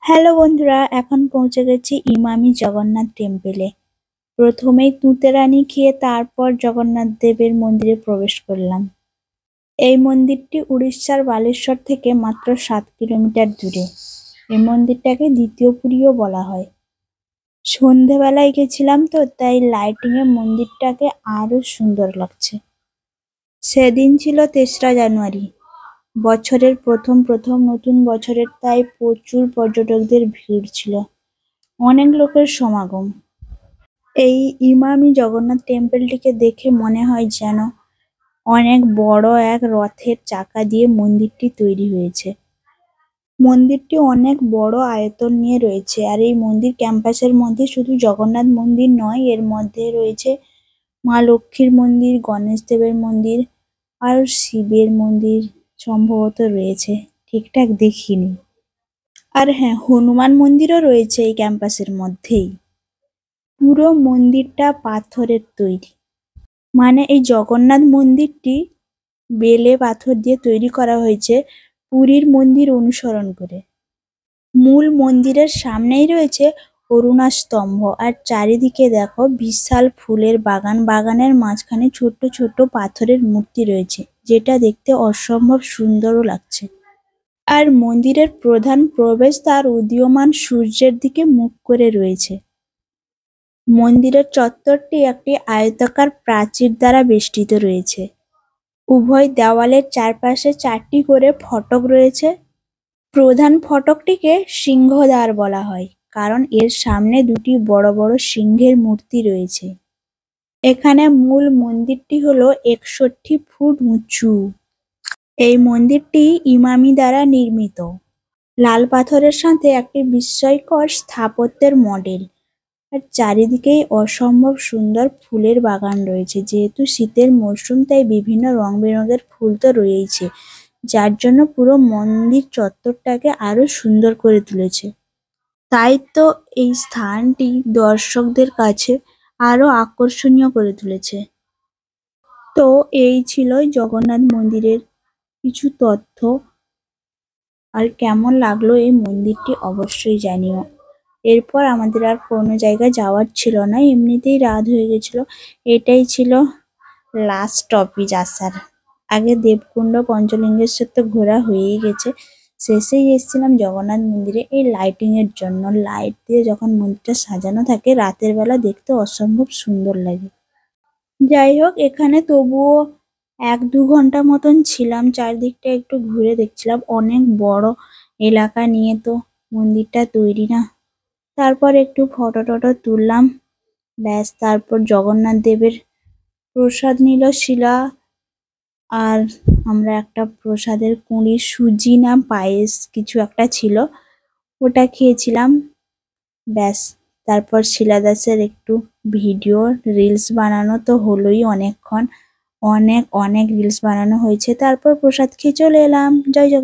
Hello বন্ধুরা, এখন পৌঁছে গেছি ইমামি জগন্নাথ টেম্পেলে। প্রথমেই তুঁতেরানি খেয়ে তারপর জগন্নাথ দেবের মন্দিরে প্রবেশ করলাম। এই মন্দিরটি উড়িষ্যার বালেশ্বর থেকে মাত্র 7 কিলোমিটার দূরে। এই মন্দিরটাকে দ্বিতীয় পুরীও বলা হয়। সন্ধেবেলায় গেছিলাম তো, তাই লাইটিং এ মন্দিরটাকে আরো সুন্দর লাগছে। সেদিন ছিল 3রা জানুয়ারি, বছরের প্রথম নতুন বছরের, তাই প্রচুর পর্যটকদের ভিড় ছিল, অনেক লোকের সমাগম। এই ইমামি জগন্নাথ টেম্পলটিকে দেখে মনে হয় যেন অনেক বড় এক রথের চাকা দিয়ে মন্দিরটি তৈরি হয়েছে। মন্দিরটি অনেক বড় আয়তন নিয়ে রয়েছে, আর এই মন্দির ক্যাম্পাসের মধ্যে শুধু জগন্নাথ মন্দির নয়, এর মধ্যে রয়েছে মা লক্ষ্মীর মন্দির, গণেশ দেবের মন্দির আর শিবের মন্দির সম্ভবত রয়েছে, ঠিকঠাক দেখিনি। আর হ্যাঁ, হনুমান মন্দিরও রয়েছে এই ক্যাম্পাসের মধ্যেই। পুরো মন্দিরটা পাথরের তৈরি, মানে এই জগন্নাথ মন্দিরটি বেলে পাথর দিয়ে তৈরি করা হয়েছে পুরীর মন্দির অনুসরণ করে। মূল মন্দিরের সামনেই রয়েছে অরুণা স্তম্ভ, আর চারিদিকে দেখো বিশাল ফুলের বাগান, বাগানের মাঝখানে ছোট্ট ছোট্ট পাথরের মূর্তি রয়েছে, যেটা দেখতে অসম্ভব সুন্দরও লাগছে। আর মন্দিরের প্রধান প্রবেশদ্বার উদীয়মান সূর্যের দিকে মুখ করে রয়েছে। মন্দিরের চত্বরটি একটি আয়তাকার প্রাচীর দ্বারা বেষ্টিত রয়েছে। উভয় দেওয়ালের চারপাশে 4টি করে ফটক রয়েছে। প্রধান ফটকটিকে সিংহদ্বার বলা হয়, কারণ এর সামনে 2টি বড় বড় সিংহের মূর্তি রয়েছে। এখানে মূল মন্দিরটি হলো 61 ফুট উঁচু। এই মন্দিরটি ইমামি দ্বারা নির্মিত। লাল পাথরের সাথে একটি বিস্ময়কর স্থাপত্যের মডেল, আর চারিদিকেই অসম্ভব সুন্দর ফুলের বাগান রয়েছে। যেহেতু শীতের মরশুম, তাই বিভিন্ন রং বেরঙের ফুল তো রয়েছে, যার জন্য পুরো মন্দির চত্বরটাকে আরো সুন্দর করে তুলেছে। তাই তো এই স্থানটি দর্শকদের কাছে আরো আকর্ষণীয় করে তুলেছে। তো এই ছিল জগন্নাথ মন্দিরের কিছু তথ্য। আর কেমন লাগলো এই মন্দিরটি অবশ্যই জানিও। এরপর আমাদের আর কোনো জায়গায় যাওয়ার ছিল না, এমনিতেই রাত হয়ে গেছিল। এটাই ছিল লাস্ট স্টপেজ আসার। আগে দেবকুণ্ড, পঞ্চলিঙ্গেশ্বর তো ঘোরা হয়েই গেছে, শেষেই এসেছিলাম জগন্নাথ মন্দিরে এই লাইটিং এর জন্য। লাইট দিয়ে যখন মন্দিরটা সাজানো থাকে রাতের বেলা, দেখতে অসম্ভব সুন্দর লাগে। যাই হোক, এখানে তবুও 1-2 ঘন্টা মতন ছিলাম, চারদিকটা একটু ঘুরে দেখছিলাম। অনেক বড় এলাকা নিয়ে তো মন্দিরটা তৈরি না। তারপর একটু ফটো টটো তুললাম, ব্যাস। তারপর জগন্নাথ দেবের প্রসাদ নিল শিলা, আর আমরা একটা প্রসাদের কুঁড়ি, সুজি না পায়েস কিছু একটা ছিল, ওটা খেয়েছিলাম, ব্যাস। তারপর শিলা দাসের একটু ভিডিও রিলস বানানো তো হলোই অনেকক্ষণ, অনেক রিলস বানানো হয়েছে। তারপর প্রসাদ খেয়ে চলে এলাম। জয় জগন্নাথ।